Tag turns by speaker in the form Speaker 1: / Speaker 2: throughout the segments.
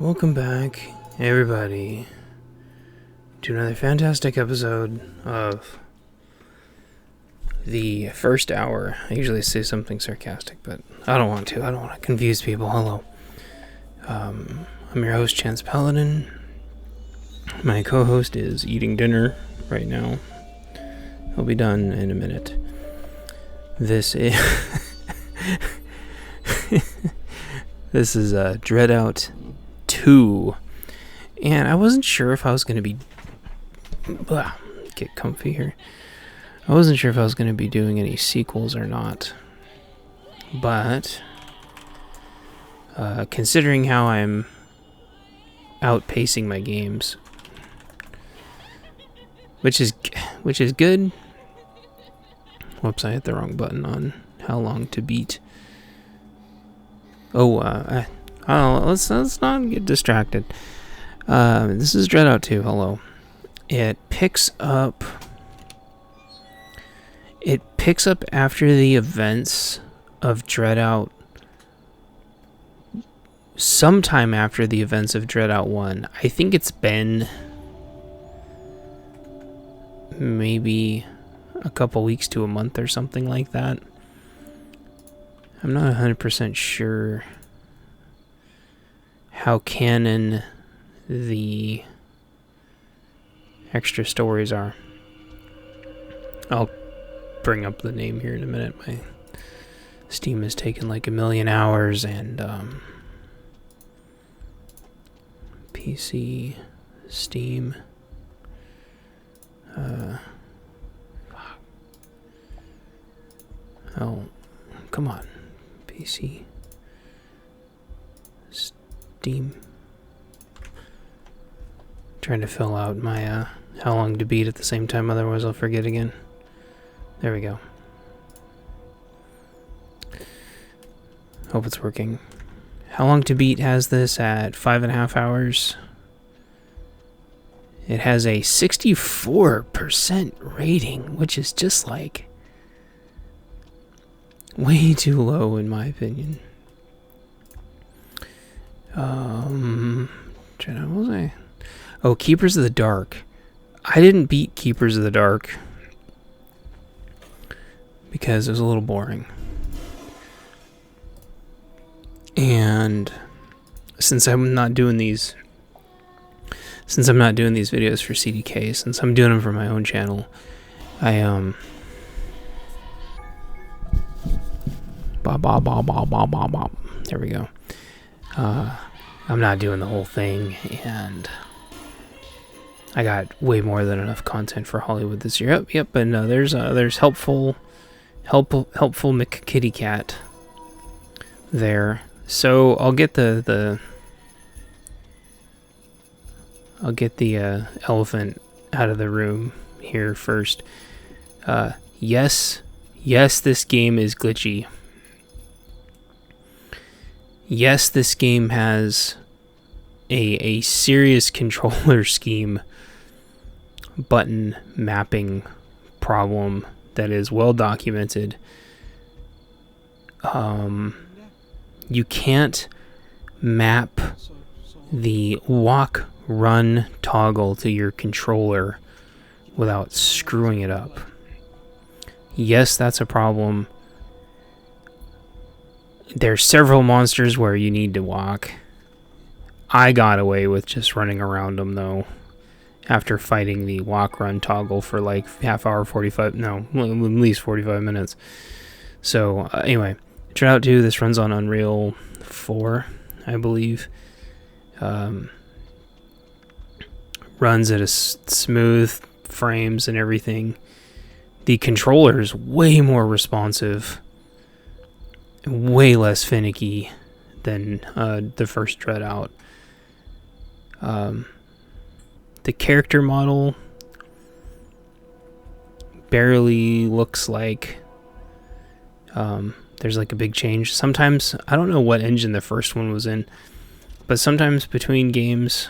Speaker 1: Welcome back, everybody, to another fantastic episode of the first hour. I usually say something sarcastic, but I don't want to. I don't want to confuse people. Hello. I'm your host, Chance Paladin. My co-host is eating dinner right now. He'll be done in a minute. This is this is DreadOut 2, and I wasn't sure if I was going to be get comfy here. I wasn't sure if I was going to be doing any sequels or not, but considering how I'm outpacing my games, which is good. Whoops, I hit the wrong button on how long to beat. Let's not get distracted. This is DreadOut 2. Hello. It picks up after the events of DreadOut. Sometime after the events of DreadOut 1. I think it's been maybe a couple weeks to a month or something like that. I'm not 100% sure how canon the extra stories are. I'll bring up the name here in a minute. My Steam has taken like 1,000,000 hours, and PC, Steam, oh, come on, PC, Steam. Trying to fill out my how long to beat at the same time, otherwise I'll forget again. There we go. Hope it's working. How long to beat has this at 5.5 hours. It has a 64% rating, which is just like way too low in my opinion. What was I? Oh, Keepers of the Dark. I didn't beat Keepers of the Dark because it was a little boring. And since I'm not doing these videos for CDK, since I'm doing them for my own channel, there we go. I'm not doing the whole thing, and I got way more than enough content for Hollywood this year. Yep, and there's helpful McKitty Cat there. So I'll get the elephant out of the room here first. Yes, this game is glitchy. Yes, this game has a serious controller scheme button mapping problem that is well documented. You can't map the walk run toggle to your controller without screwing it up. Yes, that's a problem. There's several monsters where you need to walk. I got away with just running around them though, after fighting the walk run toggle for like at least 45 minutes. So anyway, DreadOut 2, this runs on Unreal 4, I believe. Runs at a smooth frames and everything. The controller is way more responsive, way less finicky than the first DreadOut. The character model barely looks like there's like a big change. Sometimes, I don't know what engine the first one was in, but sometimes between games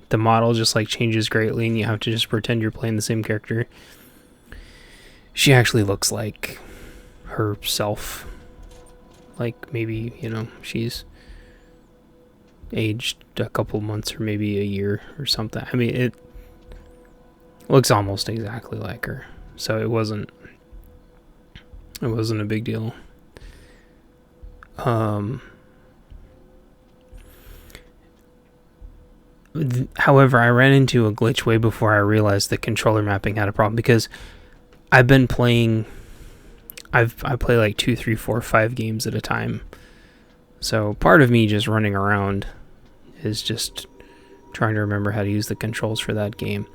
Speaker 1: the model just like changes greatly and you have to just pretend you're playing the same character. She actually looks like herself. Like maybe, she's aged a couple months or maybe a year or something. I mean, it looks almost exactly like her, so it wasn't a big deal. However, I ran into a glitch way before I realized the controller mapping had a problem, because I've been playing, I play like 2, 3, 4, 5 games at a time. So part of me just running around is just trying to remember how to use the controls for that game.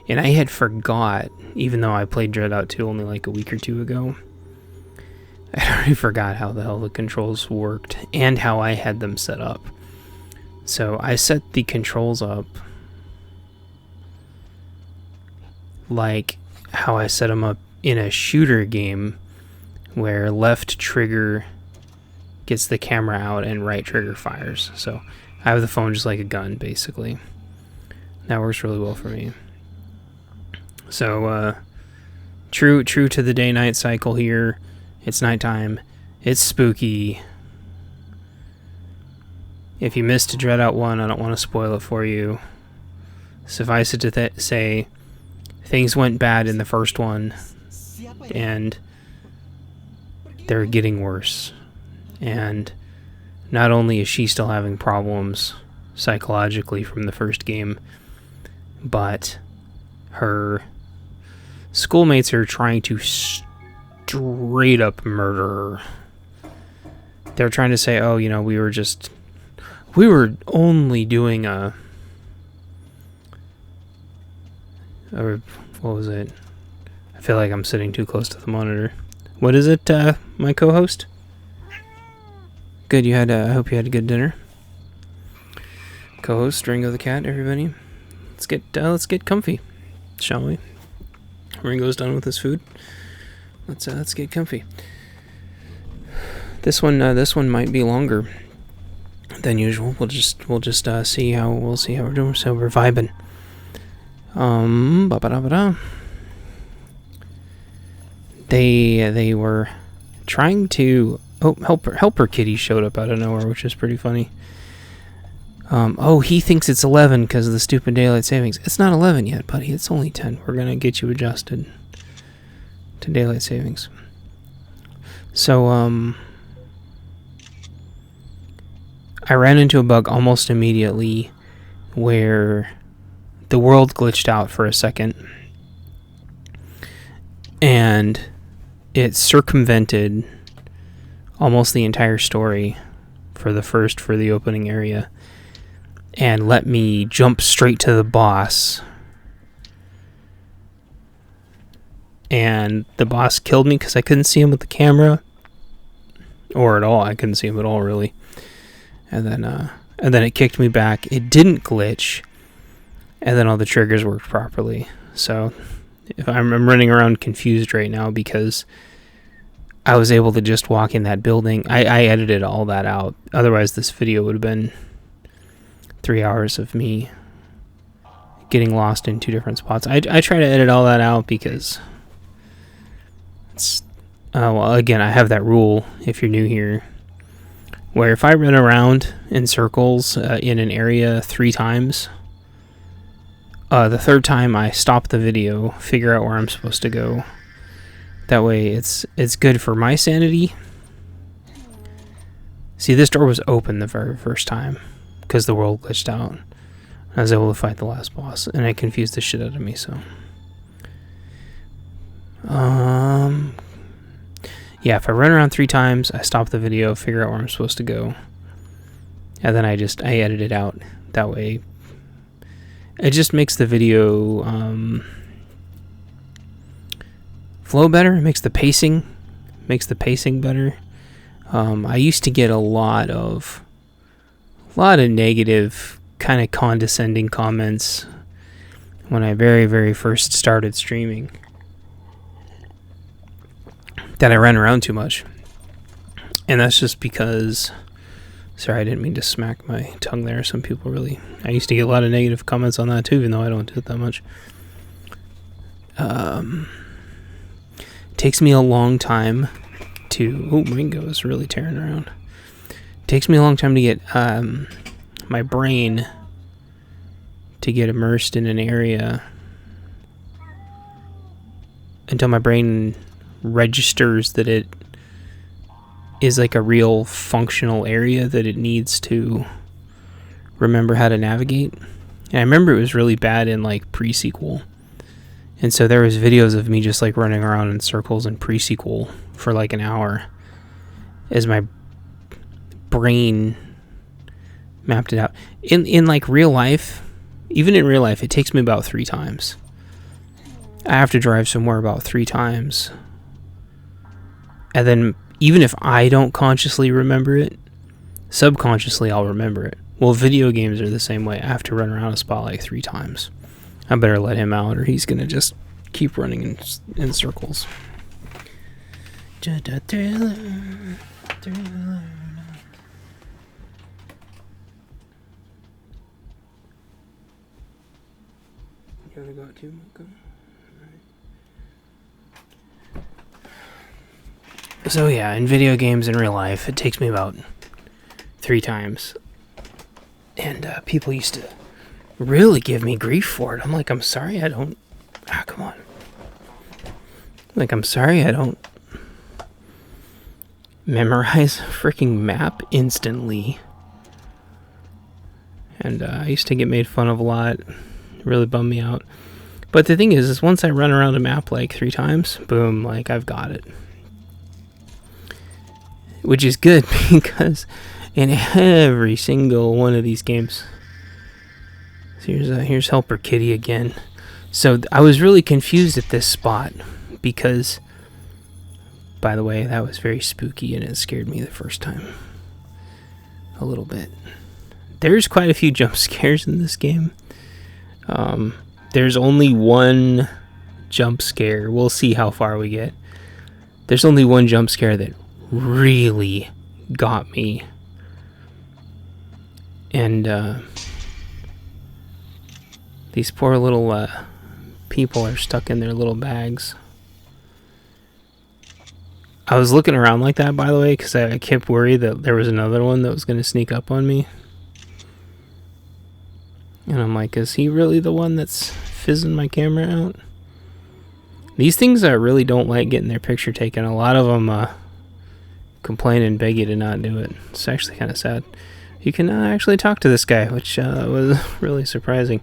Speaker 1: And I had forgot, even though I played DreadOut 2 only like a week or two ago, I already forgot how the hell the controls worked and how I had them set up. So I set the controls up like how I set them up in a shooter game, where left trigger gets the camera out and right trigger fires. So I have the phone just like a gun, basically. That works really well for me. So true to the day-night cycle here. It's nighttime. It's spooky. If you missed DreadOut 1, I don't want to spoil it for you. Suffice it to say, things went bad in the first one, and they're getting worse. And not only is she still having problems psychologically from the first game, but her schoolmates are trying to straight up murder her. They're trying to say, oh, you know, we were only doing or what was it? I feel like I'm sitting too close to the monitor. What is it, my co-host? Good, you had, I hope you had a good dinner. Co-host, Ringo the cat, everybody. Let's get comfy, shall we? Ringo's done with his food. Let's get comfy. This one might be longer than usual. We'll just see how we're doing. So we're vibing. They were trying to helper kitty showed up out of nowhere, which is pretty funny. He thinks it's 11 because of the stupid daylight savings. It's not 11 yet, buddy. It's only 10. We're gonna get you adjusted to daylight savings. So I ran into a bug almost immediately where the world glitched out for a second, and it circumvented almost the entire story for the opening area, and let me jump straight to the boss. And the boss killed me because I couldn't see him with the camera, or at all. I couldn't see him at all, really. And then it kicked me back. It didn't glitch, and then all the triggers worked properly. So if I'm running around confused right now because I was able to just walk in that building. I edited all that out. Otherwise, this video would have been 3 hours of me getting lost in 2 different spots. I try to edit all that out because it's well, again, I have that rule if you're new here, where if I run around in circles in an area 3 times, the 3rd time I stop the video, figure out where I'm supposed to go. That way it's good for my sanity. See, this door was open the very first time because the world glitched out. I was able to fight the last boss, and it confused the shit out of me, so. Yeah, if I run around 3 times, I stop the video, figure out where I'm supposed to go, and then I edit it out. That way, it just makes the video flow better. It makes the pacing better. I used to get a lot of negative, kind of condescending comments when I very, very first started streaming, that I ran around too much. And that's just because, sorry, I didn't mean to smack my tongue there. Some people really, I used to get a lot of negative comments on that too, even though I don't do it that much. It takes me a long time to, Ringo is really tearing around. It takes me a long time to get my brain to get immersed in an area until my brain registers that it is like a real functional area that it needs to remember how to navigate. And I remember it was really bad in like pre-sequel. And so there was videos of me just like running around in circles in pre-sequel for like an hour as my brain mapped it out. In like real life, even in real life, it takes me about 3 times. I have to drive somewhere about 3 times. And then even if I don't consciously remember it, subconsciously I'll remember it. Well, video games are the same way. I have to run around a spot like 3 times. I better let him out or he's going to just keep running in circles. You want to go out too, Moko? So yeah, in video games in real life, it takes me about 3 times. And people used to really give me grief for it. I'm like, I'm sorry I don't... come on. Like, I'm sorry I don't memorize a freaking map instantly. And I used to get made fun of a lot. It really bummed me out. But the thing is once I run around a map like 3 times, boom, like I've got it. Which is good because in every single one of these games... So here's Helper Kitty again. So I was really confused at this spot because, by the way, that was very spooky and it scared me the first time. A little bit. There's quite a few jump scares in this game. There's only one jump scare. We'll see how far we get. There's only one jump scare that really got me. And these poor little people are stuck in their little bags. I was looking around like that, by the way, because I kept worried that there was another one that was going to sneak up on me. And I'm like, is he really the one that's fizzing my camera out? These things I really don't like getting their picture taken. A lot of them complain and beg you to not do it. It's actually kind of sad. You can actually talk to this guy, which was really surprising.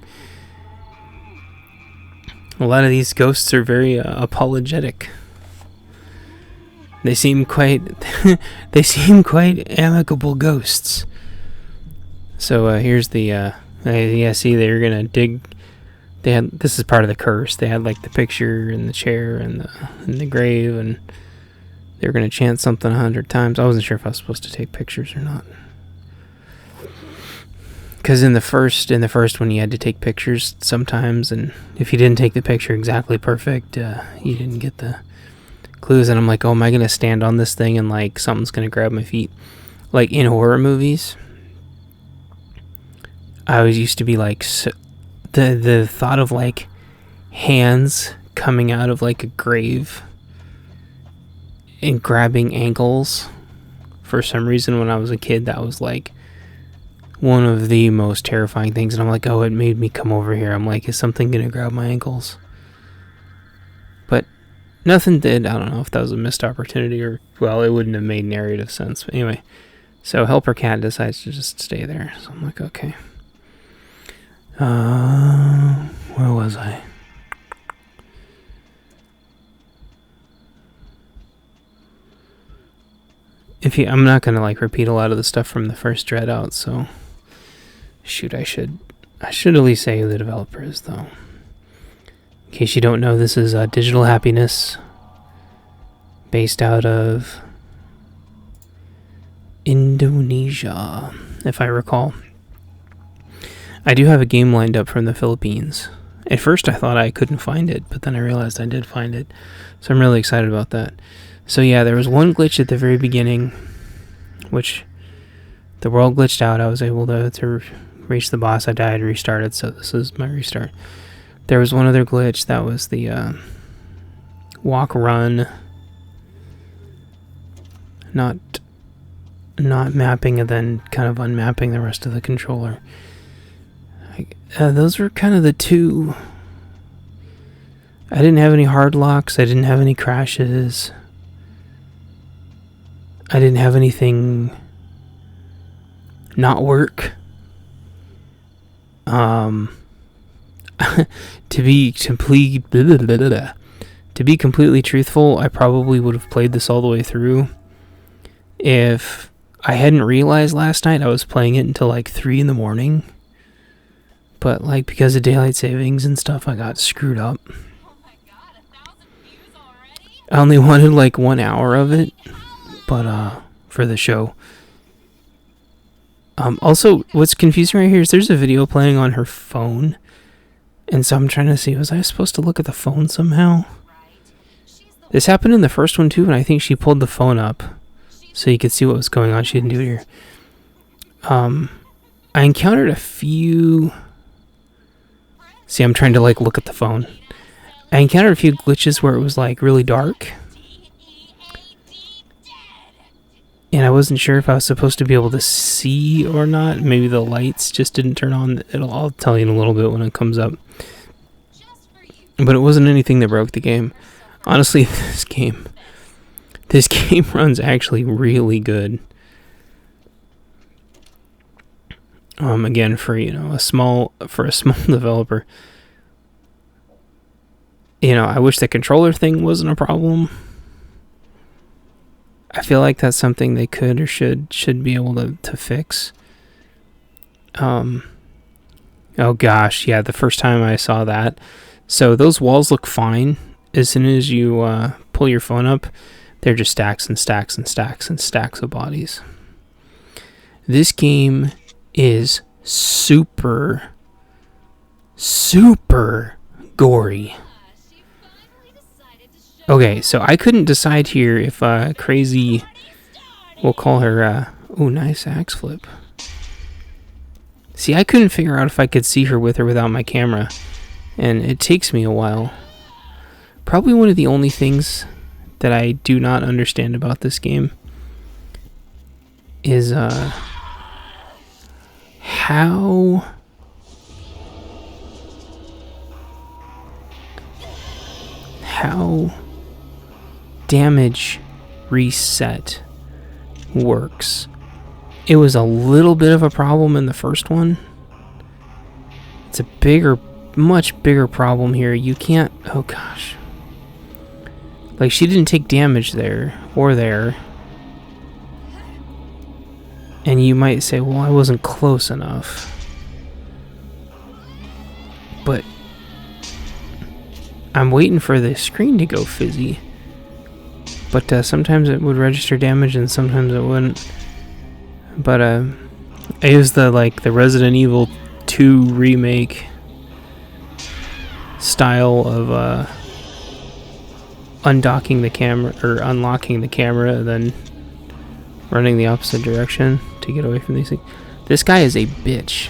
Speaker 1: A lot of these ghosts are very apologetic. They seem quite they seem quite amicable ghosts. So here's the yeah, see, they're gonna dig. They had, this is part of the curse. They had like the picture and the chair and the grave, and they were gonna chant something 100 times. I wasn't sure if I was supposed to take pictures or not. Because in the first one you had to take pictures sometimes, and if you didn't take the picture exactly perfect, you didn't get the clues. And I'm like, oh, am I gonna stand on this thing and like something's gonna grab my feet? Like in horror movies, I always used to be like, so, the thought of like hands coming out of like a grave and grabbing ankles. For some reason, when I was a kid, that was like one of the most terrifying things. And I'm like, oh, it made me come over here. I'm like, is something gonna grab my ankles? But nothing did. I don't know if that was a missed opportunity or, well, it wouldn't have made narrative sense. But anyway, so Helper Cat decides to just stay there. So I'm like, okay. Where was I? I'm not gonna like repeat a lot of the stuff from the first DreadOut, so shoot, I should at least say who the developer is, though. In case you don't know, this is Digital Happiness, based out of Indonesia, if I recall. I do have a game lined up from the Philippines. At first I thought I couldn't find it, but then I realized I did find it. So I'm really excited about that. So yeah, there was one glitch at the very beginning, which the world glitched out. I was able to reach the boss. I died, restarted, so this is my restart. There was one other glitch. That was the walk, run, not not mapping and then kind of unmapping the rest of the controller. Those were kind of the two. I didn't have any hard locks. I didn't have any crashes. I didn't have anything not work. To be completely truthful, I probably would have played this all the way through if I hadn't realized last night I was playing it until like 3 in the morning. But like because of daylight savings and stuff, I got screwed up. I only wanted like 1 hour of it, but for the show. Also, what's confusing right here is there's a video playing on her phone, and so I'm trying to see, was I supposed to look at the phone somehow? This happened in the first one too, and I think she pulled the phone up so you could see what was going on. She didn't do it here. I encountered a few... See, I'm trying to like look at the phone. I encountered a few glitches where it was like really dark. And I wasn't sure if I was supposed to be able to see or not. Maybe the lights just didn't turn on. I'll tell you in a little bit when it comes up. But it wasn't anything that broke the game. Honestly, this game runs actually really good. Again, for a small developer. I wish the controller thing wasn't a problem. I feel like that's something they could or should be able to fix. Oh gosh, yeah, the first time I saw that. So those walls look fine. As soon as you pull your phone up, they're just stacks and stacks and stacks and stacks of bodies. This game is super gory. Okay, so I couldn't decide here if Crazy, we'll call her, oh, nice axe flip. See, I couldn't figure out if I could see her with or without my camera, and it takes me a while. Probably one of the only things that I do not understand about this game is how damage reset works. It was a little bit of a problem in the first one. It's a much bigger problem here. You can't, oh gosh. Like, she didn't take damage there or there. And you might say, well, I wasn't close enough. But I'm waiting for the screen to go fizzy. But sometimes it would register damage and sometimes it wouldn't. But I used the Resident Evil 2 remake style of undocking the camera or unlocking the camera and then running the opposite direction to get away from these things. This guy is a bitch.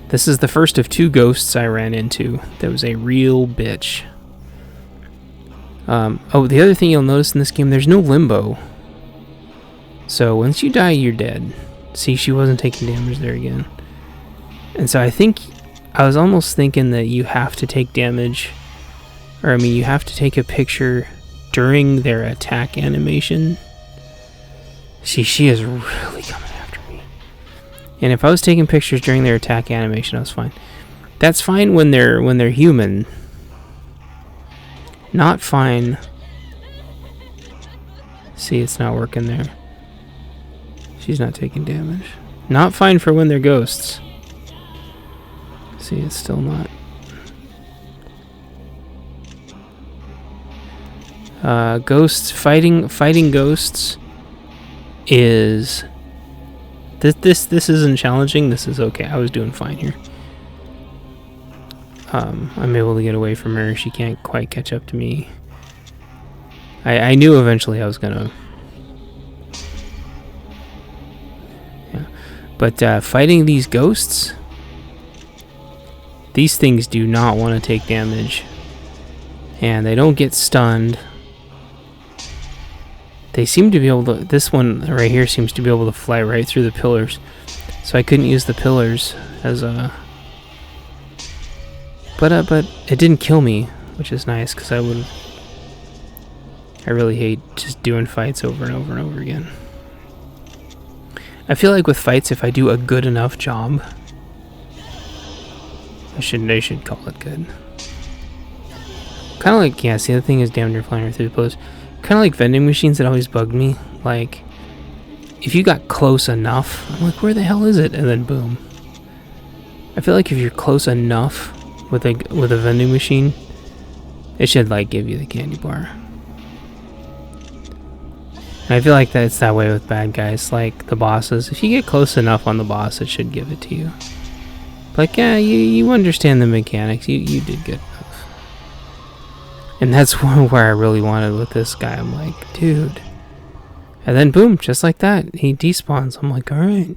Speaker 1: This is the first of 2 ghosts I ran into that was a real bitch. Oh, the other thing you'll notice in this game, there's no limbo. So once you die, you're dead. See, she wasn't taking damage there again. And so I was almost thinking that you have to take damage, or I mean, you have to take a picture during their attack animation. See, she is really coming after me. And if I was taking pictures during their attack animation, I was fine. That's fine when they're human. Not fine. See, it's not working there. She's not taking damage. Not fine for when they're ghosts. See, it's still not. Ghosts, fighting ghosts is... This isn't challenging. This is okay. I was doing fine here. I'm able to get away from her. She can't quite catch up to me. I knew eventually I was gonna... Yeah. But fighting these ghosts... These things do not want to take damage. And they don't get stunned. They seem to be able to, this one right here seems to be able to fly right through the pillars. So I couldn't use the pillars as a... But it didn't kill me, which is nice, because I really hate just doing fights over and over and over again. I feel like with fights, if I do a good enough job, they should call it good. Kind of like, yeah, see, the thing is damn near flying right through the pillars. Kind of like vending machines that always bugged me. Like, if you got close enough, I'm like, where the hell is it? And then boom. I feel like if you're close enough with a vending machine, it should like give you the candy bar. And I feel like that's that way with bad guys, like the bosses. If you get close enough on the boss, it should give it to you. Like, yeah, you understand the mechanics. You did good enough. And that's where I really wanted with this guy. I'm like, dude. And then boom, just like that, he despawns. I'm like, alright.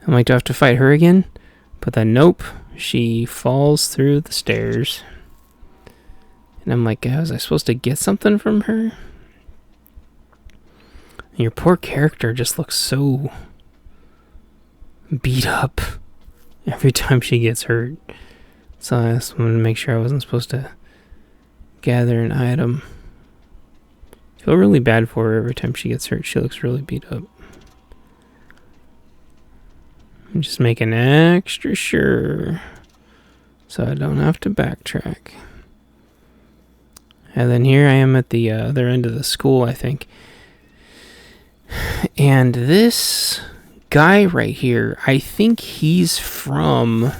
Speaker 1: I'm like, do I have to fight her again? But then nope, she falls through the stairs. And I'm like, was I supposed to get something from her? And your poor character just looks so beat up every time she gets hurt. So I just wanted to make sure I wasn't supposed to gather an item. I feel really bad for her every time she gets hurt. She looks really beat up. I'm just making extra sure so I don't have to backtrack. And then here I am at the other end of the school, I think. And this guy right here, I think he's from...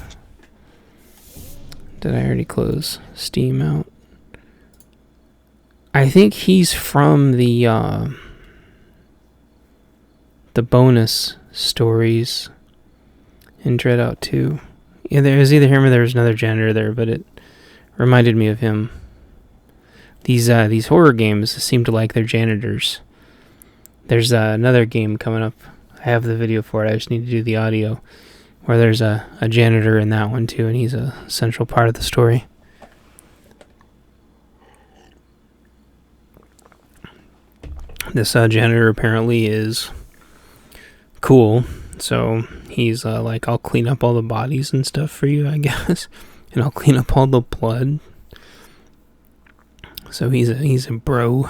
Speaker 1: Did I already close Steam out? I think he's from the bonus stories in DreadOut 2. Yeah, there was either him or there was another janitor there, but it reminded me of him. These horror games seem to like their janitors. There's another game coming up. I have the video for it. I just need to do the audio. Where there's a janitor in that one too, and he's a central part of the story. This janitor apparently is cool, so he's like, I'll clean up all the bodies and stuff for you, I guess, and I'll clean up all the blood. So he's a bro.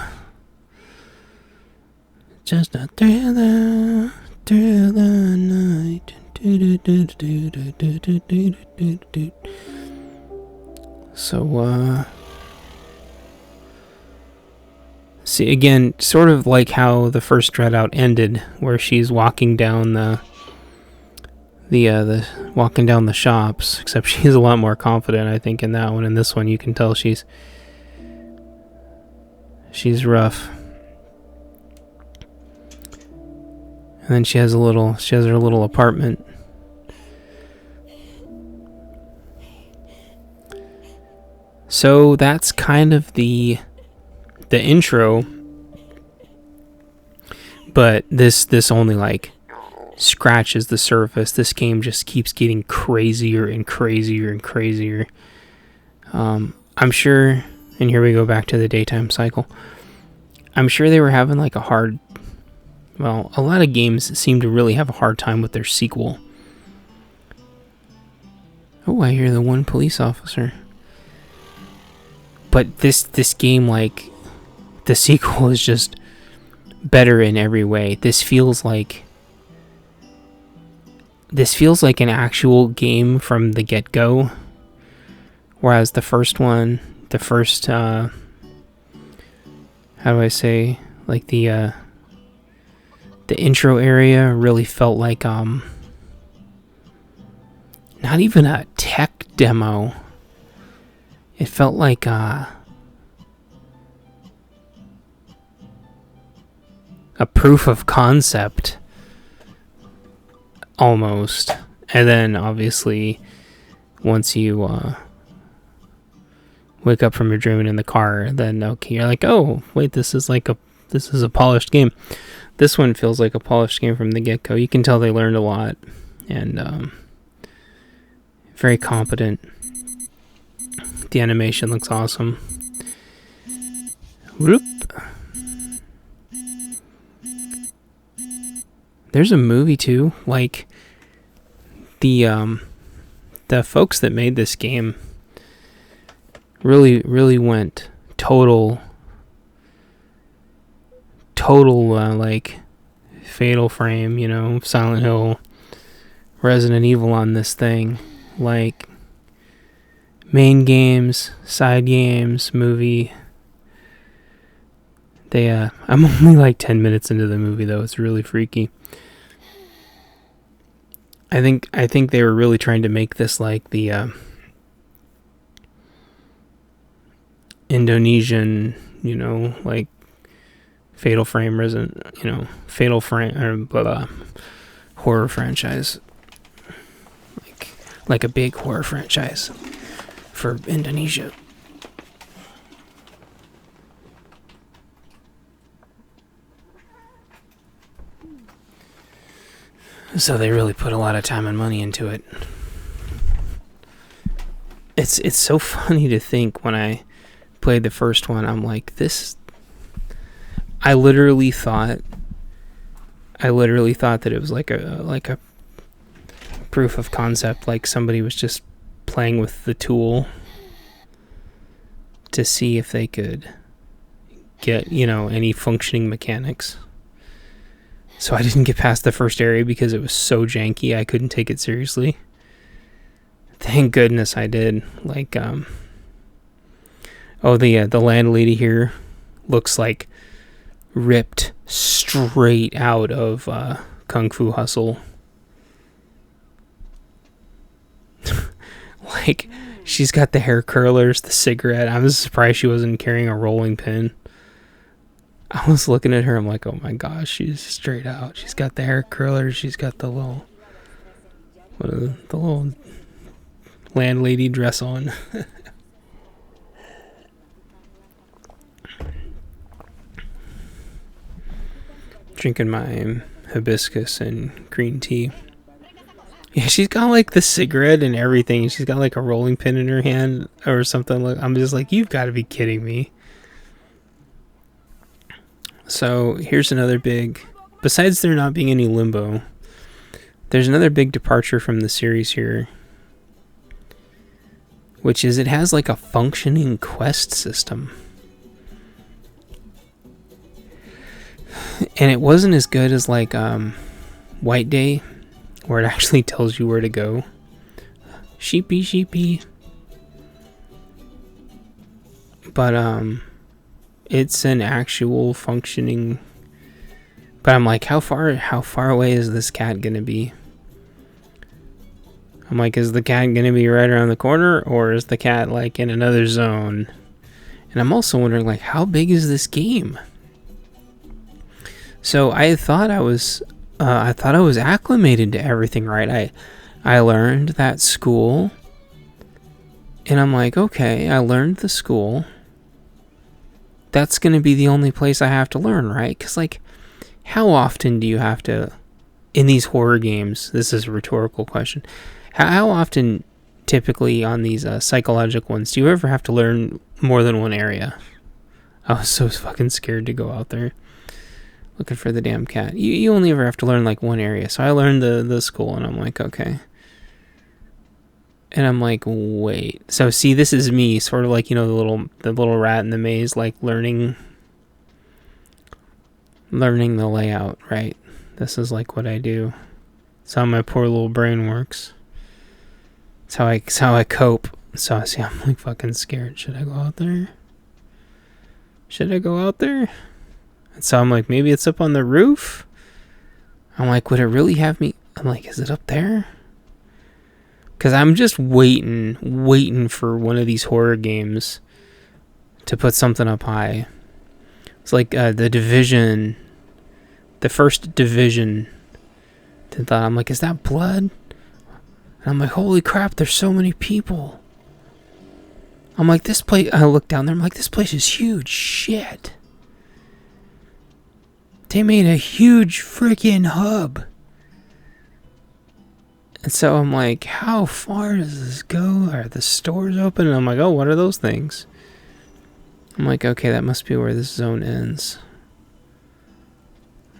Speaker 1: Just a thriller night. So see, again, sort of like how the first DreadOut ended, where she's walking down the walking down the shops, except she's a lot more confident, I think, in that one. In this one, you can tell she's rough. And then she has her little apartment. So that's kind of the intro, but this only like scratches the surface. This game just keeps getting crazier and crazier and crazier. I'm sure, and here we go back to the daytime cycle. I'm sure they were having like a lot of games seem to really have a hard time with their sequel. Oh, I hear the one police officer. But this game, like, the sequel is just better in every way. This feels like an actual game from the get-go. Whereas the first one, how do I say, like the intro area really felt like not even a tech demo. It felt like a proof of concept almost. And then obviously once you wake up from your dream in the car, then okay, you're like, oh wait, this is a polished game. This one feels like a polished game from the get-go. You can tell they learned a lot, and very competent. The animation looks awesome. Whoop. there's a movie too. Like the folks that made this game really went total like Fatal Frame, you know, Silent Hill, Resident Evil on this thing. Like main games, side games, movie. I'm only like 10 minutes into the movie though. It's really freaky. I think they were really trying to make this like the Indonesian, you know, like Fatal Frame Fatal Frame or blah, blah, horror franchise. Like a big horror franchise for Indonesia. So they really put a lot of time and money into it. It's so funny to think when I played the first one, I'm like, this. I literally thought that it was like a proof of concept, like somebody was just playing with the tool to see if they could get, you know, any functioning mechanics. So I didn't get past the first area because it was so janky I couldn't take it seriously. Thank goodness I did. Like, the landlady here looks like ripped straight out of Kung Fu Hustle. Like, she's got the hair curlers, the cigarette. I was surprised she wasn't carrying a rolling pin. I was looking at her, I'm like, oh my gosh, she's straight out. She's got the hair curlers, she's got the little landlady dress on. Drinking my hibiscus and green tea. Yeah, she's got like the cigarette and everything. She's got like a rolling pin in her hand or something. Like, I'm just like, you've got to be kidding me. So here's another big, besides there not being any limbo, there's another big departure from the series here, which is it has like a functioning quest system. And it wasn't as good as like White Day, where it actually tells you where to go. Sheepy. But it's an actual functioning. But I'm like, how far away is this cat gonna be? I'm like, is the cat gonna be right around the corner, or is the cat like in another zone? And I'm also wondering, like, how big is this game? So I thought I was acclimated to everything, right? I learned that school, and I'm like, okay, I learned the school. That's going to be the only place I have to learn, right? Because, like, how often do you have to, in these horror games, this is a rhetorical question, how often, typically on these psychological ones, do you ever have to learn more than one area? I was so fucking scared to go out there looking for the damn cat. You only ever have to learn, like, one area. So I learned the school, and I'm like, okay. And I'm like, wait. So see, this is me, sort of like, you know, the little rat in the maze, like learning the layout, right? This is like what I do. It's how my poor little brain works. It's how I cope. So see, I'm like fucking scared. Should I go out there? And so I'm like, maybe it's up on the roof. I'm like, would it really have me? I'm like, is it up there? Because I'm just waiting for one of these horror games to put something up high. It's like the Division, the first Division. I'm like, is that blood? And I'm like, holy crap, there's so many people. I'm like, this place, I look down there, I'm like, this place is huge. Shit. They made a huge freaking hub. And so I'm like, how far does this go? Are the stores open? And I'm like, oh, what are those things? I'm like, okay, that must be where this zone ends.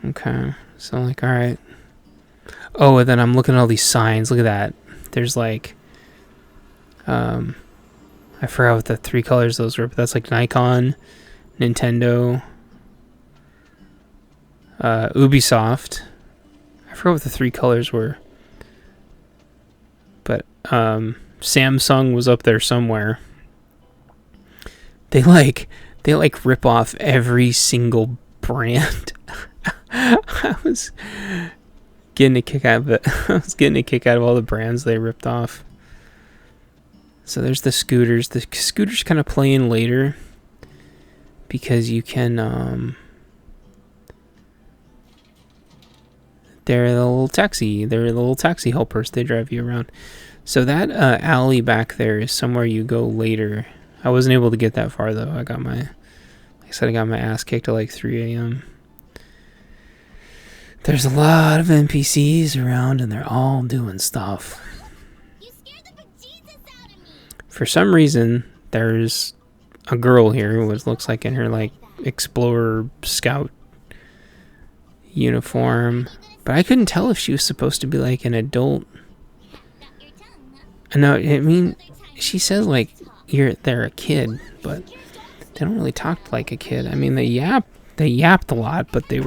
Speaker 1: Okay. So I'm like, alright. Oh, and then I'm looking at all these signs. Look at that. There's like, I forgot what the 3 colors those were, but that's like Nikon, Nintendo, Ubisoft. I forgot what the 3 colors were, but Samsung was up there somewhere. They rip off every single brand. I was getting a kick out of it. I was getting a kick out of all the brands they ripped off. So there's the scooters. The scooters kind of play in later because you can they're the little taxi helpers. They drive you around. So that alley back there is somewhere you go later. I wasn't able to get that far though. I got my ass kicked at like 3 a.m. There's a lot of NPCs around and they're all doing stuff. You scared the bejesus out of me. For some reason, there's a girl here who looks like in her like Explorer Scout uniform. But I couldn't tell if she was supposed to be like an adult. No, I mean, she says like they're a kid, but they don't really talk like a kid. I mean, they yapped a lot, but they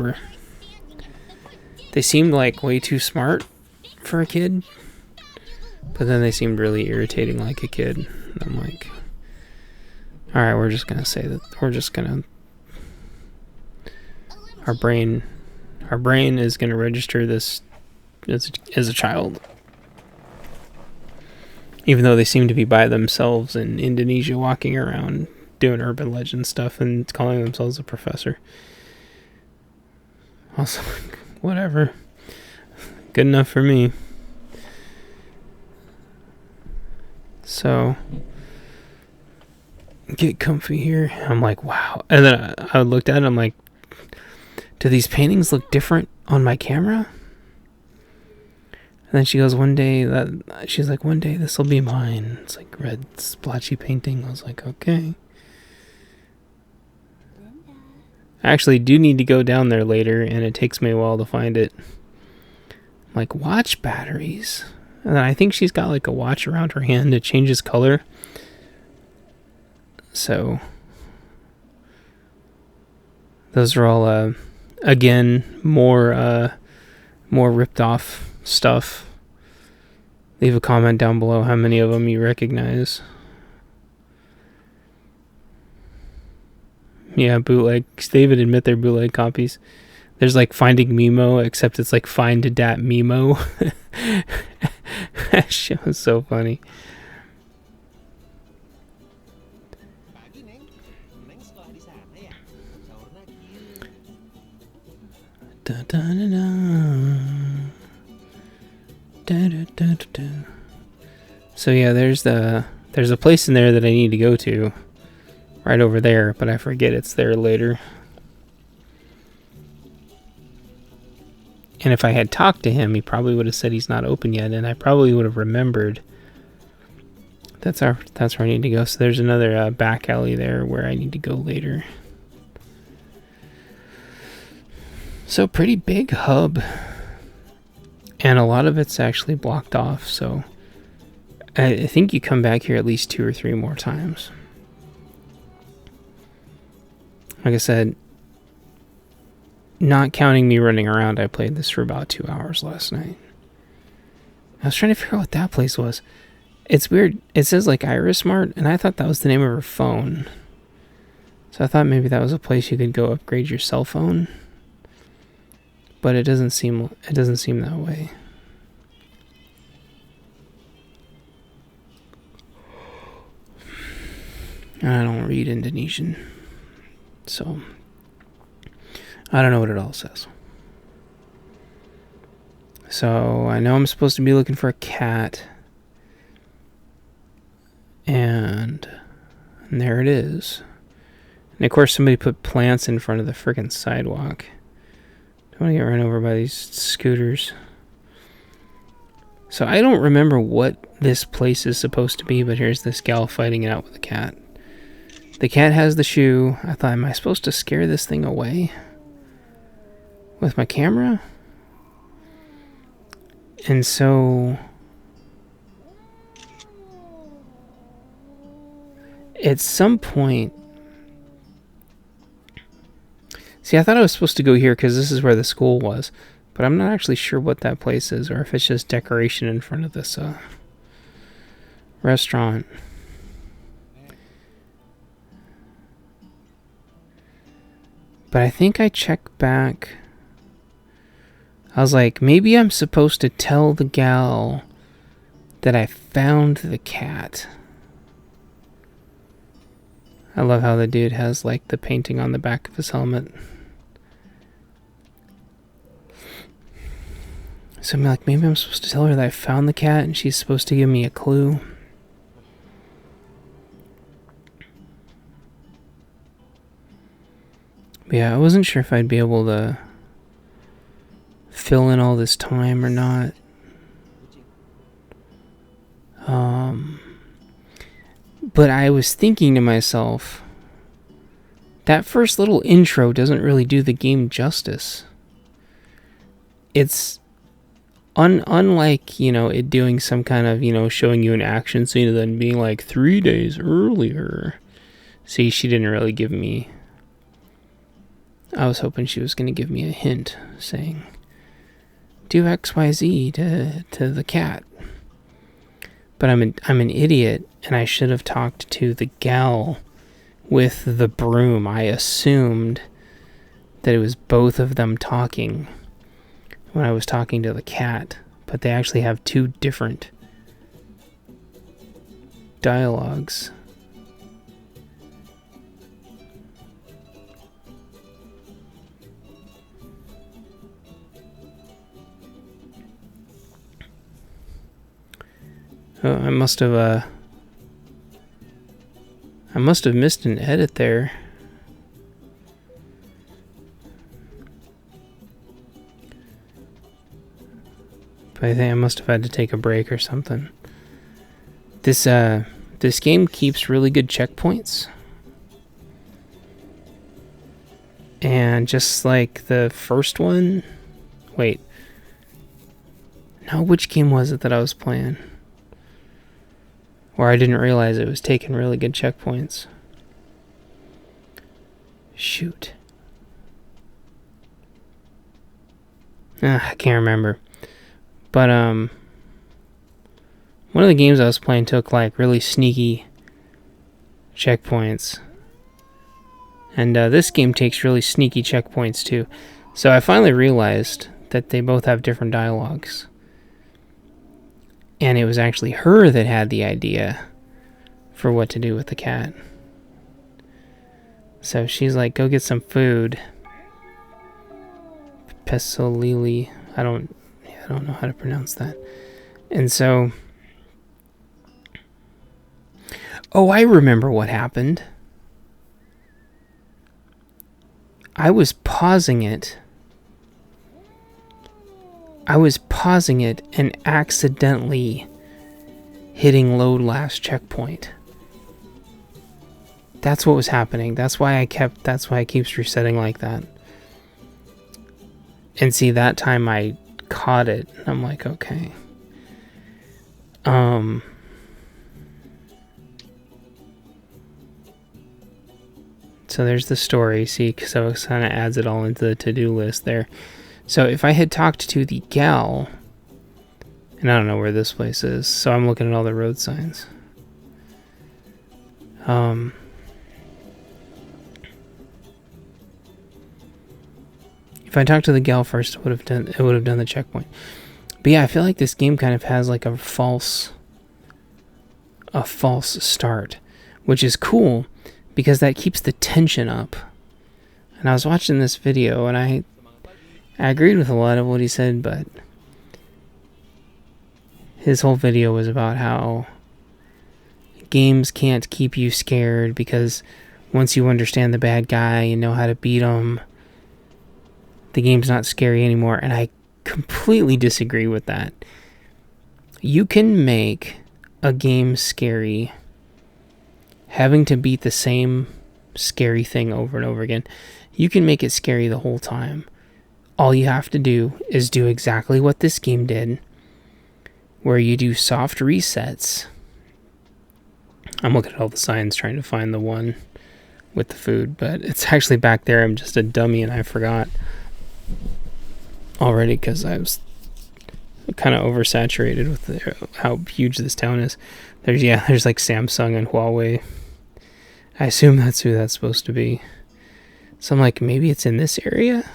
Speaker 1: seemed like way too smart for a kid. But then they seemed really irritating like a kid. And I'm like, all right, we're just gonna say that our brain is gonna register this as a child. Even though they seem to be by themselves in Indonesia walking around doing urban legend stuff and calling themselves a professor. Also, whatever. Good enough for me. So, get comfy here. I'm like, wow. And then I looked at it, I'm like, do these paintings look different on my camera? And then she goes, one day this will be mine. It's like red splotchy painting. I was like, okay. I actually do need to go down there later, and it takes me a while to find it. Like, watch batteries. And then I think she's got like a watch around her hand that changes color. So those are all again more ripped off stuff. Leave a comment down below how many of them you recognize. Yeah, bootleg. David admit they're bootleg copies. There's like Finding Mimo, except it's like Find Dat Mimo. That shit was so funny. Da, da, da, da. Da, da, da, da, da. So yeah, there's a place in there that I need to go to, right over there, but I forget it's there later. And if I had talked to him, he probably would have said he's not open yet, and I probably would have remembered. That's where I need to go. So there's another back alley there where I need to go later. So pretty big hub. And a lot of it's actually blocked off, so I think you come back here at least 2 or 3 more times. Like I said, not counting me running around, I played this for about 2 hours last night. I was trying to figure out what that place was. It's weird. It says like Iris Mart, and I thought that was the name of her phone. So I thought maybe that was a place you could go upgrade your cell phone. But it doesn't seem that way. I don't read Indonesian, so I don't know what it all says. So I know I'm supposed to be looking for a cat, and there it is. And of course somebody put plants in front of the freaking sidewalk. I want to get run over by these scooters. So I don't remember what this place is supposed to be, but here's this gal fighting it out with a cat. The cat has the shoe. I thought, am I supposed to scare this thing away with my camera? And so at some point, see, I thought I was supposed to go here because this is where the school was, but I'm not actually sure what that place is, or if it's just decoration in front of this restaurant. But I think I checked back. I was like, maybe I'm supposed to tell the gal that I found the cat. I love how the dude has like the painting on the back of his helmet. So I'm like, maybe I'm supposed to tell her that I found the cat and she's supposed to give me a clue. But yeah, I wasn't sure if I'd be able to fill in all this time or not. But I was thinking to myself, that first little intro doesn't really do the game justice. It's unlike, you know, it doing some kind of, you know, showing you an action scene and then being like 3 days earlier. See, she didn't really give me... I was hoping she was going to give me a hint saying, do XYZ to the cat. But I'm an idiot, and I should have talked to the gal with the broom. I assumed that it was both of them talking when I was talking to the cat, but they actually have two different dialogues. Oh, I must have missed an edit there. But I think I must have had to take a break or something. This game keeps really good checkpoints. And just like the first one... Wait. Now, which game was it that I was playing? Where I didn't realize it was taking really good checkpoints. Shoot. I can't remember. But, one of the games I was playing took, like, really sneaky checkpoints. And, this game takes really sneaky checkpoints, too. So I finally realized that they both have different dialogues. And it was actually her that had the idea for what to do with the cat. So she's like, go get some food. Pesolili. I don't know how to pronounce that. And so... Oh, I remember what happened. I was pausing it and accidentally hitting load last checkpoint. That's what was happening. That's why it keeps resetting like that. And see, that time I caught it. I'm like, okay. So there's the story, see, so it kind of adds it all into the to-do list there. So if I had talked to the gal, and I don't know where this place is, so I'm looking at all the road signs. If I talked to the gal first, it would have done the checkpoint. But yeah, I feel like this game kind of has like a false start, which is cool because that keeps the tension up. And I was watching this video and I agreed with a lot of what he said, but his whole video was about how games can't keep you scared because once you understand the bad guy and know how to beat him, the game's not scary anymore. And I completely disagree with that. You can make a game scary having to beat the same scary thing over and over again. You can make it scary the whole time. All you have to do is do exactly what this game did where you do soft resets. I'm looking at all the signs trying to find the one with the food, but it's actually back there. I'm just a dummy and I forgot already because I was kind of oversaturated with how huge this town is. There's like Samsung and Huawei. I assume that's who that's supposed to be. So I'm like, maybe it's in this area?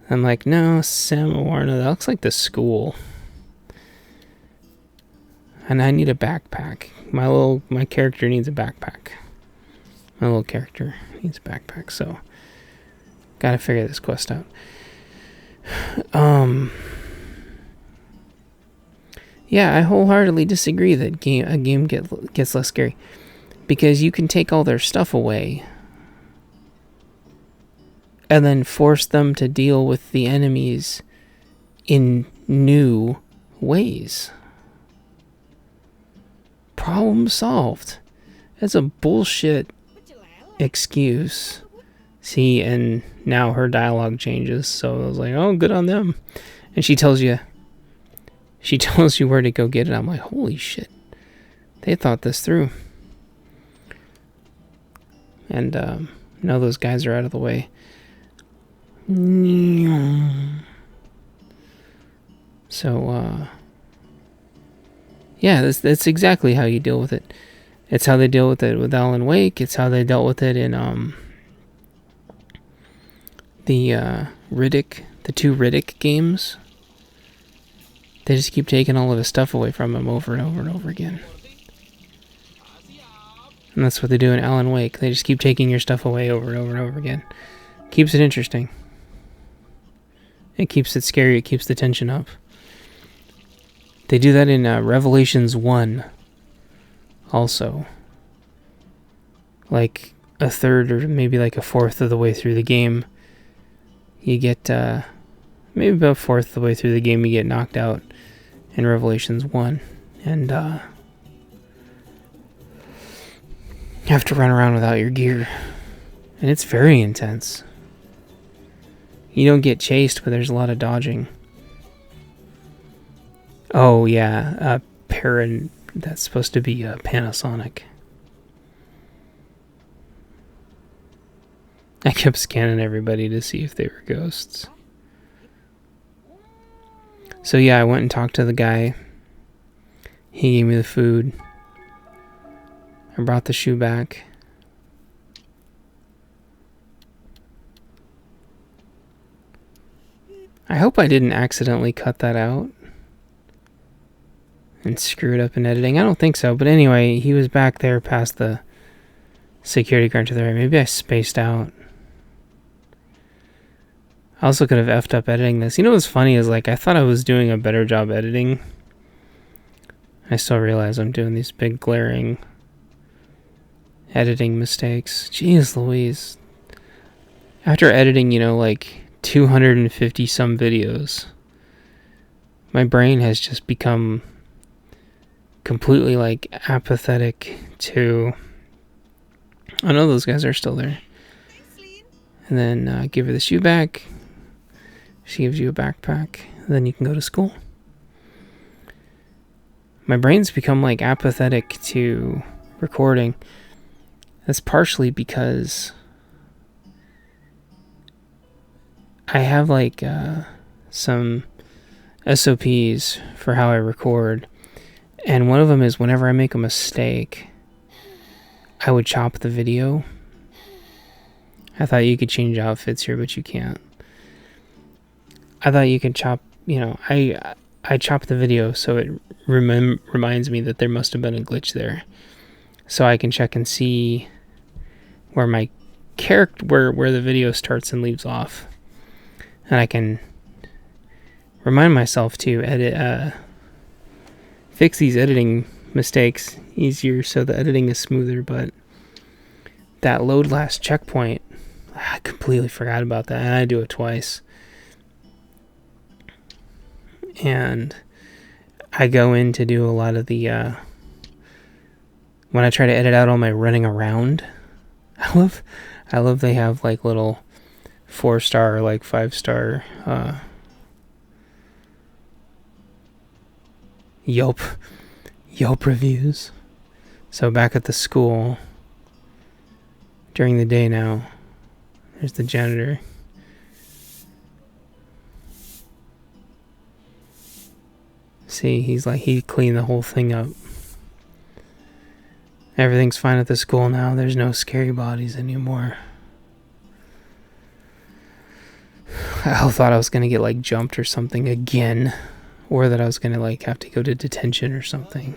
Speaker 1: I'm like, no, Samawarna, that looks like the school. And I need a backpack. My character needs a backpack. My little character needs a backpack, so gotta figure this quest out. Yeah, I wholeheartedly disagree that a game gets less scary. Because you can take all their stuff away and then force them to deal with the enemies in new ways. Problem solved. That's a bullshit excuse. See, and now her dialogue changes, so I was like, oh, good on them. And she tells you where to go get it. I'm like, holy shit. They thought this through. And now those guys are out of the way. So, yeah, that's exactly how you deal with it. It's how they deal with it with Alan Wake. It's how they dealt with it in the two Riddick games. They just keep taking all of his stuff away from him over and over and over again. And that's what they do in Alan Wake. They just keep taking your stuff away over and over and over again. Keeps it interesting. It keeps it scary. It keeps the tension up. They do that in Revelations 1 also. Like a third or maybe like a fourth of the way through the game, you get, maybe about a fourth of the way through the game, you get knocked out in Revelations 1. And, you have to run around without your gear. And it's very intense. You don't get chased, but there's a lot of dodging. Oh, yeah. That's supposed to be Panasonic. I kept scanning everybody to see if they were ghosts. So, yeah, I went and talked to the guy. He gave me the food. I brought the shoe back. I hope I didn't accidentally cut that out and screw it up in editing. I don't think so, but anyway, he was back there past the security guard to the right. Maybe I spaced out. I also could have effed up editing this. You know what's funny is, like, I thought I was doing a better job editing. I still realize I'm doing these big glaring editing mistakes. Jeez Louise. After editing, like 250 some videos, my brain has just become completely like apathetic to... I know those guys are still there. And then give her the shoe back. She gives you a backpack. Then you can go to school. My brain's become like apathetic to recording. That's partially because I have like some SOPs for how I record. And one of them is whenever I make a mistake, I would chop the video. I thought you could change outfits here, but you can't. I thought you could chop, I chop the video so it reminds me that there must have been a glitch there. So I can check and see where my character, where the video starts and leaves off. And I can remind myself to edit, fix these editing mistakes easier so the editing is smoother. But that load last checkpoint, I completely forgot about that, and I do it twice. And I go in to do a lot of the when I try to edit out all my running around, I love they have like little 4-star, or, 5-star Yelp reviews. So back at the school during the day now, there's the janitor. See, he cleaned the whole thing up. Everything's fine at the school now. There's no scary bodies anymore. I thought I was gonna get like jumped or something again, or that I was gonna like have to go to detention or something.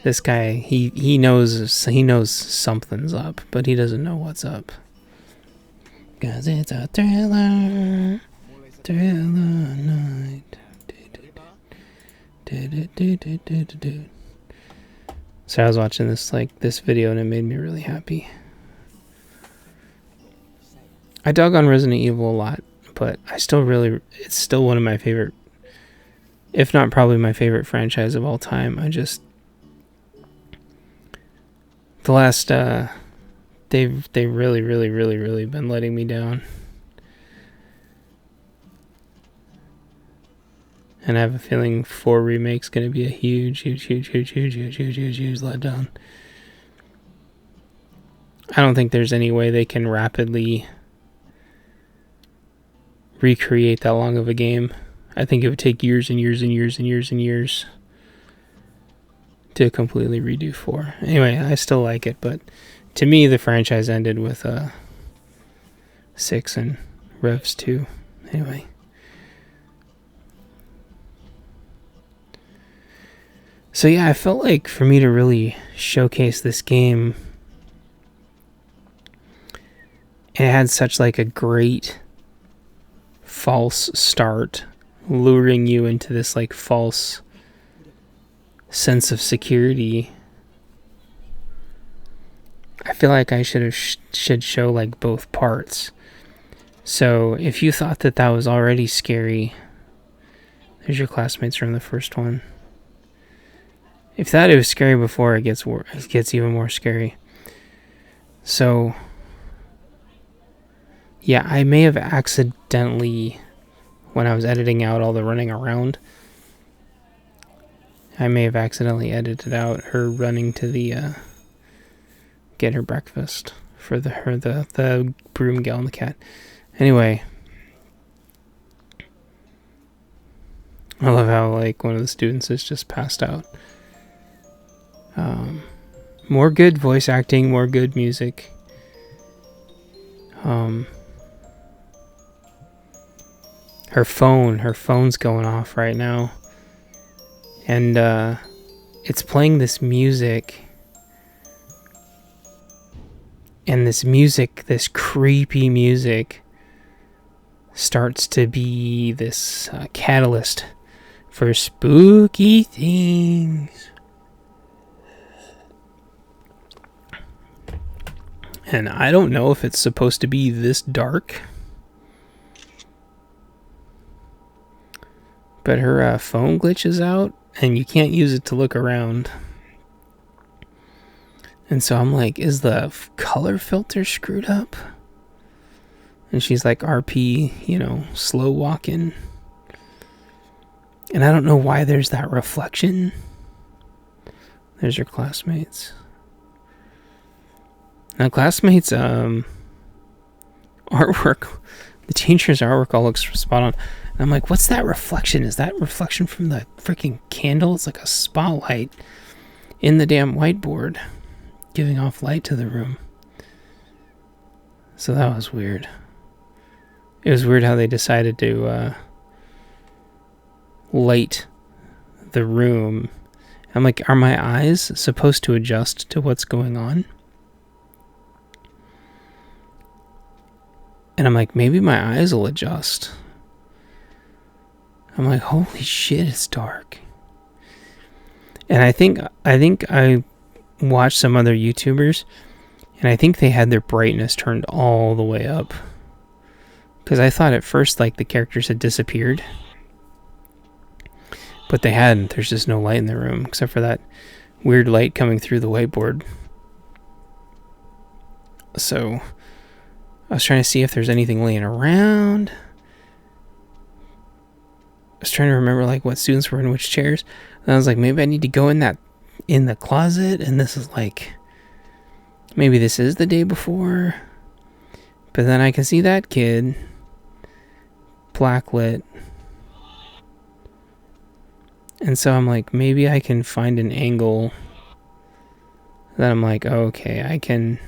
Speaker 1: This guy, he knows something's up, but he doesn't know what's up. 'Cause it's a thriller night. So I was watching this video and it made me really happy. I dug on Resident Evil a lot, but it's still one of my favorite, if not probably my favorite franchise of all time. The last, they've really been letting me down. And I have a feeling 4 Remake's going to be a huge letdown. I don't think there's any way they can rapidly recreate that long of a game. I think it would take years and years to completely redo 4. Anyway, I still like it, but to me the franchise ended with 6 and Revs 2. Anyway. So yeah, I felt like for me to really showcase this game, it had such like a great false start, luring you into this like false sense of security. I feel like I should show like both parts. So if you thought that was already scary, there's your classmates from the first one. If that it was scary before, it gets even more scary. So yeah, I may have accidentally, when I was editing out all the running around, I may have accidentally edited out her running to the get her breakfast for the broom gal and the cat. Anyway, I love how like one of the students is just passed out. More good voice acting, more good music. Her phone's going off right now, and it's playing this music, and this creepy music starts to be this catalyst for spooky things. And I don't know if it's supposed to be this dark, but her phone glitches out and you can't use it to look around. And so I'm like, is the color filter screwed up? And she's like, RP, slow walking. And I don't know why there's that reflection. There's your classmates. Now, classmates' artwork, the teacher's artwork all looks spot on. And I'm like, what's that reflection? Is that reflection from the freaking candle? It's like a spotlight in the damn whiteboard, giving off light to the room. So that was weird. It was weird how they decided to light the room. I'm like, are my eyes supposed to adjust to what's going on? And I'm like, maybe my eyes will adjust. I'm like, holy shit, it's dark. And I think I watched some other YouTubers, and I think they had their brightness turned all the way up. Because I thought at first, like, the characters had disappeared. But they hadn't. There's just no light in the room, except for that weird light coming through the whiteboard. So I was trying to see if there's anything laying around. was trying to remember like what students were in which chairs. And I was like, maybe I need to go in the closet, and this is like, maybe this is the day before. But then I can see that kid, blacklit. And so I'm like, maybe I can find an angle that I'm like, oh, okay, I can.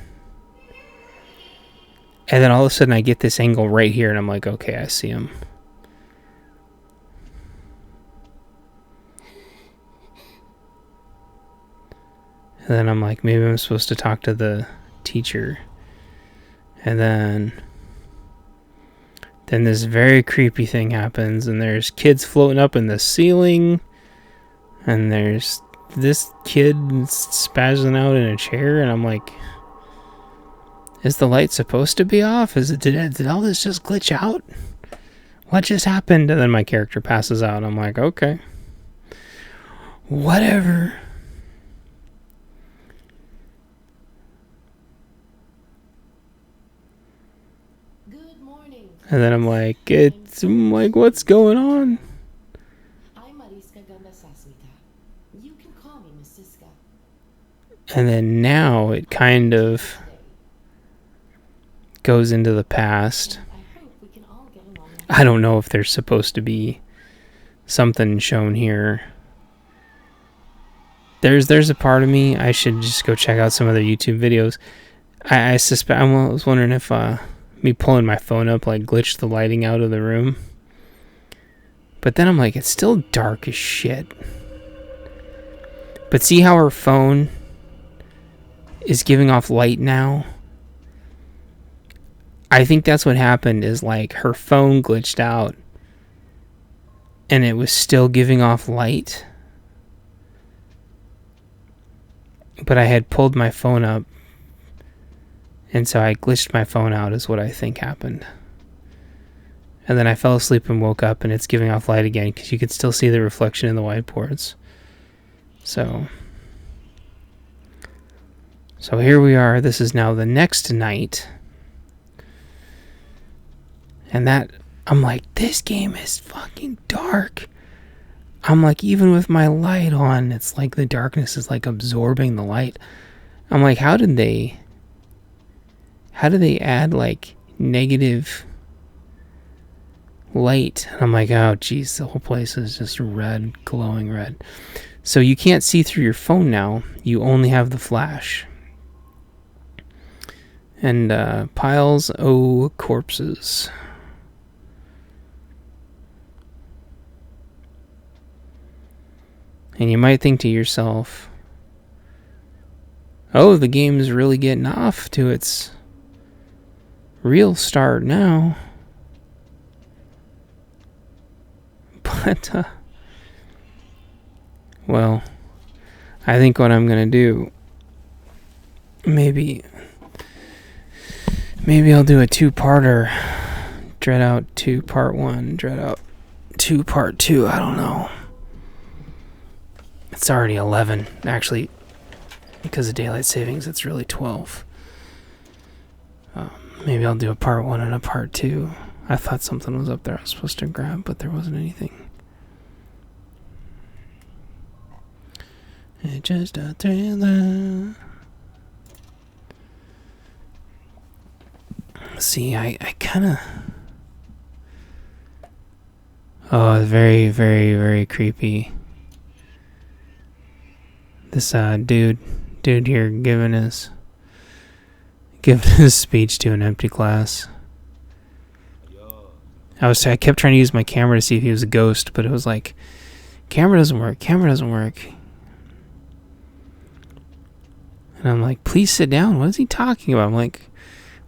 Speaker 1: And then all of a sudden I get this angle right here, and I'm like, okay, I see him. And then I'm like, maybe I'm supposed to talk to the teacher. And then this very creepy thing happens, and there's kids floating up in the ceiling, and there's this kid spazzing out in a chair, and I'm like, is the light supposed to be off? Did all this just glitch out? What just happened? And then my character passes out, and I'm like, okay, whatever. And then I'm like, what's going on?
Speaker 2: You can call me Miss Siska.
Speaker 1: And then now it kind of goes into the past. I don't know if there's supposed to be something shown here. There's a part of me, I should just go check out some other YouTube videos. I suspect, I was wondering if me pulling my phone up like glitched the lighting out of the room. But then I'm like, it's still dark as shit. But see how her phone is giving off light now? I think that's what happened, is like her phone glitched out and it was still giving off light. But I had pulled my phone up, and so I glitched my phone out is what I think happened. And then I fell asleep and woke up, and it's giving off light again because you can still see the reflection in the whiteboards. So here we are. This is now the next night. And that, I'm like, this game is fucking dark. I'm like, even with my light on, it's like the darkness is like absorbing the light. I'm like, how do they add like negative light? And I'm like, oh geez, the whole place is just red, glowing red. So you can't see through your phone now. You only have the flash. And piles o' corpses. And you might think to yourself, oh, the game is really getting off to its real start now. But, well, I think what I'm going to do, maybe I'll do a two-parter. DreadOut 2 Part 1, DreadOut 2 Part 2, I don't know. It's already 11. Actually, because of daylight savings, it's really 12. Maybe I'll do a Part 1 and a Part 2. I thought something was up there I was supposed to grab, but there wasn't anything. It's just a thriller. See, I kind of... Oh, it's very, very, very creepy. This dude here giving his speech to an empty class. I kept trying to use my camera to see if he was a ghost, but it was like, camera doesn't work. And I'm like, please sit down. What is he talking about? I'm like,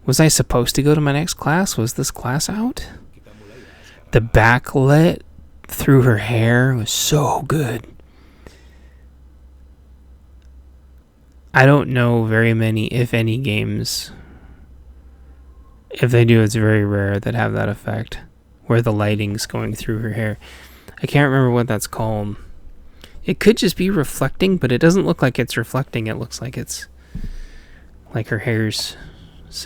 Speaker 1: was I supposed to go to my next class? Was this class out? The backlit through her hair was so good. I don't know very many, if any, games. If they do, it's very rare that have that effect, where the lighting's going through her hair. I can't remember what that's called. It could just be reflecting, but it doesn't look like it's reflecting. It looks like it's like her hair's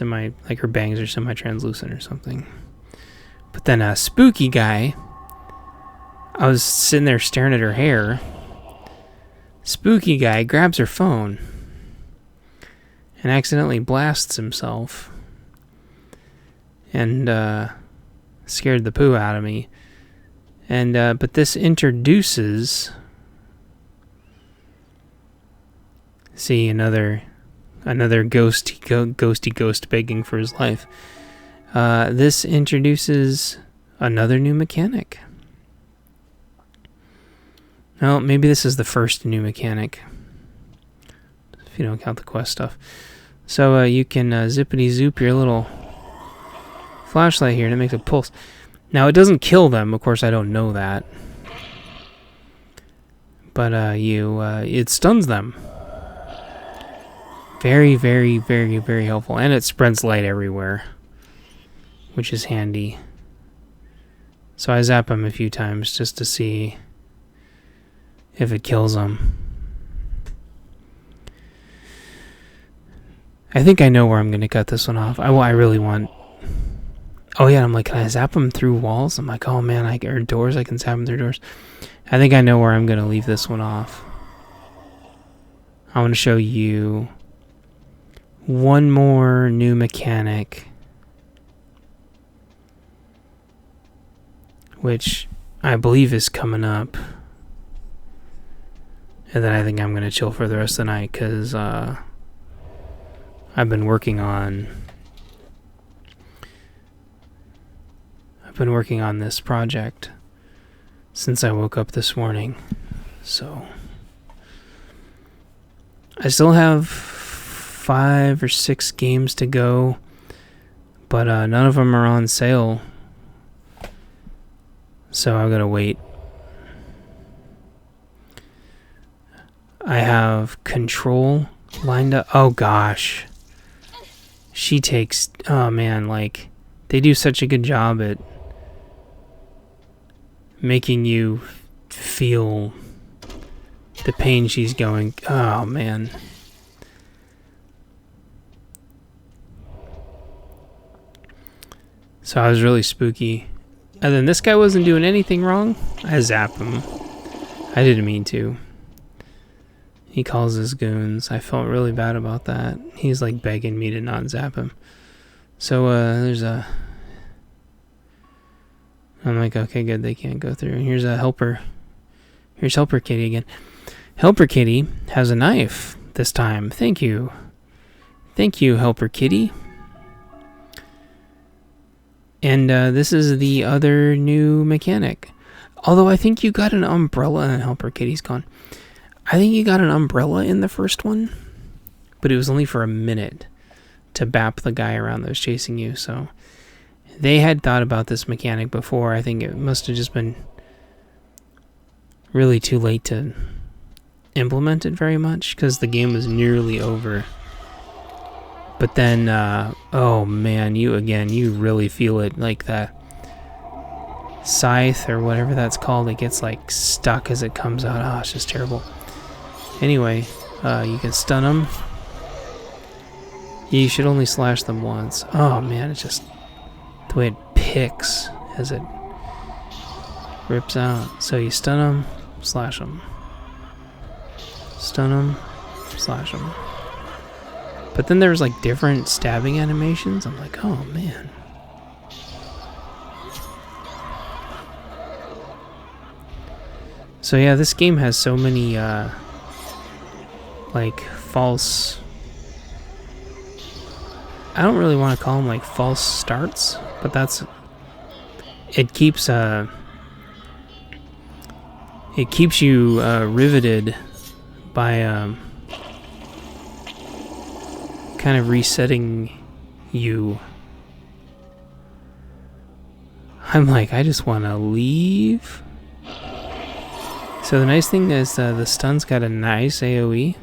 Speaker 1: like her bangs are semi-translucent or something. But then a spooky guy, I was sitting there staring at her hair. Spooky guy grabs her phone and accidentally blasts himself and scared the poo out of me. And but this introduces, see, another ghosty ghost begging for his life. This introduces another new mechanic. Well, maybe this is the first new mechanic, if you don't count the quest stuff. So you can zippity zoop your little flashlight here and it makes a pulse. Now it doesn't kill them, of course I don't know that. But it stuns them. Very, very, very, very helpful. And it spreads light everywhere, which is handy. So I zap them a few times just to see if it kills them. I think I know where I'm going to cut this one off. I really want... Oh yeah, I'm like, can I zap them through walls? I'm like, oh man, or doors, I can zap them through doors. I think I know where I'm going to leave this one off. I want to show you one more new mechanic, which I believe is coming up. And then I think I'm going to chill for the rest of the night because I've been working on this project since I woke up this morning. So I still have 5 or 6 games to go, but none of them are on sale. So I'm going to wait. I have Control lined up. Oh gosh. She takes... Oh man, like, they do such a good job at making you feel the pain she's going... Oh man. So I was really spooky. And then this guy wasn't doing anything wrong. I zapped him. I didn't mean to. He calls his goons. I felt really bad about that. He's like begging me to not zap him. So there's a... I'm like, okay, good, they can't go through. And here's a helper. Here's Helper Kitty again. Helper Kitty has a knife this time. Thank you. Thank you, Helper Kitty. And this is the other new mechanic. Although I think you got an umbrella and Helper Kitty's gone. I think you got an umbrella in the first one, but it was only for a minute to bap the guy around that was chasing you. So they had thought about this mechanic before. I think it must have just been really too late to implement it very much because the game was nearly over. But then, oh man, you really feel it, like that scythe or whatever that's called. It gets like stuck as it comes out. Oh, it's just terrible. Anyway, you can stun them. You should only slash them once. Oh man, it's just the way it picks as it rips out. So you stun them, slash them. Stun them, slash them. But then there's like different stabbing animations. I'm like, oh man. So yeah, this game has so many like false... I don't really want to call them like false starts, but that's... It keeps you riveted by kind of resetting you. I'm like, I just want to leave. So the nice thing is the stun's got a nice AoE.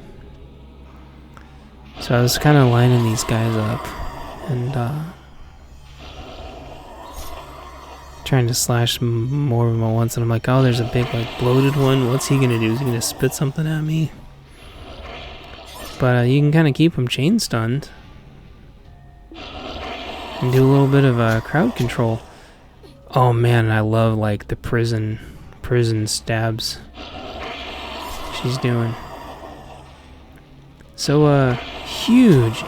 Speaker 1: So I was kind of lining these guys up and trying to slash more of them at once, and I'm like, oh, there's a big like bloated one. What's he gonna do? Is he gonna spit something at me? But you can kind of keep him chain stunned and do a little bit of crowd control. Oh man, I love like the prison prison stabs she's doing. So huge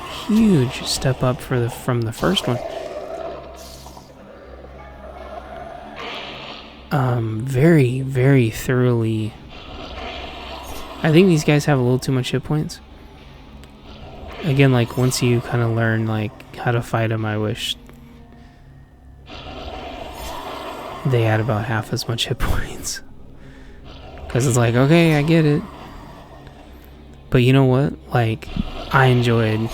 Speaker 1: step up from the first one. Very thoroughly. I think these guys have a little too much hit points. Again, like once you kind of learn like how to fight them, I wish they had about half as much hit points. Because it's like, okay, I get it. But you know what? Like, I enjoyed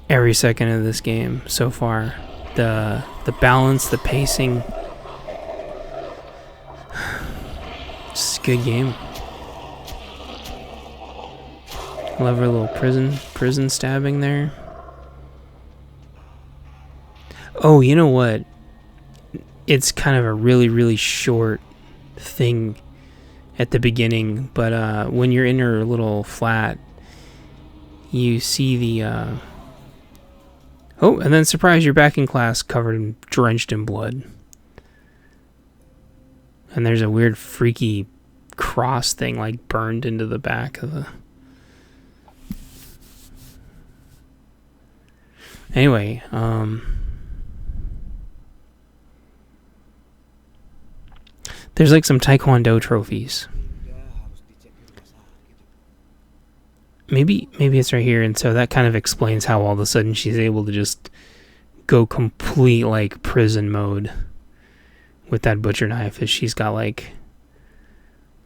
Speaker 1: every second of this game so far. The balance, the pacing. It's a good game. Love her little prison stabbing there. Oh, you know what? It's kind of a really short thing at the beginning, but when you're in her little flat, you see the oh, and then surprise, you're back in class covered and drenched in blood. And there's a weird freaky cross thing like burned into the back of the... Anyway, there's like some Taekwondo trophies. Maybe it's right here, and so that kind of explains how all of a sudden she's able to just go complete like prison mode with that butcher knife, as she's got like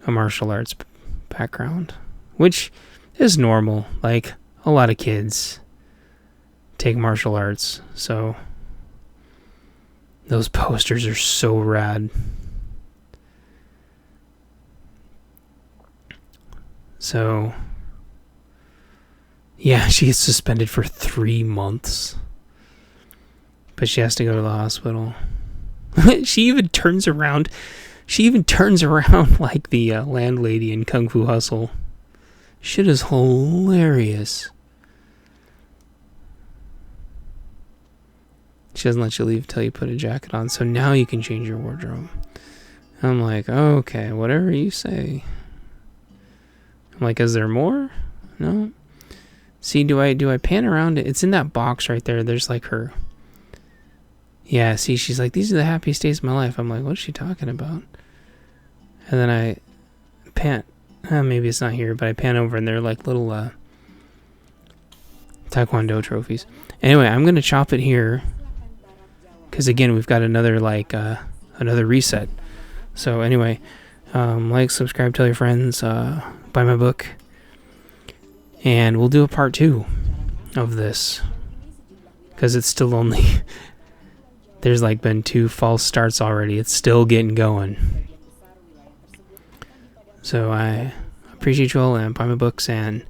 Speaker 1: a martial arts background, which is normal. Like a lot of kids take martial arts, so those posters are so rad. So yeah, she gets suspended for 3 months, but she has to go to the hospital. She even turns around like the landlady in Kung Fu Hustle. Shit is hilarious. She doesn't let you leave until you put a jacket on, so now you can change your wardrobe. I'm like, okay, whatever you say. I'm like, is there more? No. See, do I pan around it? It's in that box right there. There's like her. Yeah, see, she's like, these are the happiest days of my life. I'm like, what's she talking about? And then I pan. Maybe it's not here, but I pan over and they're like little Taekwondo trophies. Anyway, I'm gonna chop it here, because again, we've got another like another reset. So anyway, like, subscribe, tell your friends, buy my book, and we'll do a part 2 of this, because it's still only there's like been 2 false starts already. It's still getting going. So I appreciate you all, and buy my books, and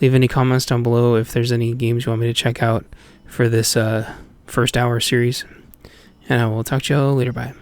Speaker 1: leave any comments down below if there's any games you want me to check out for this first hour series. And I will talk to you all later. Bye.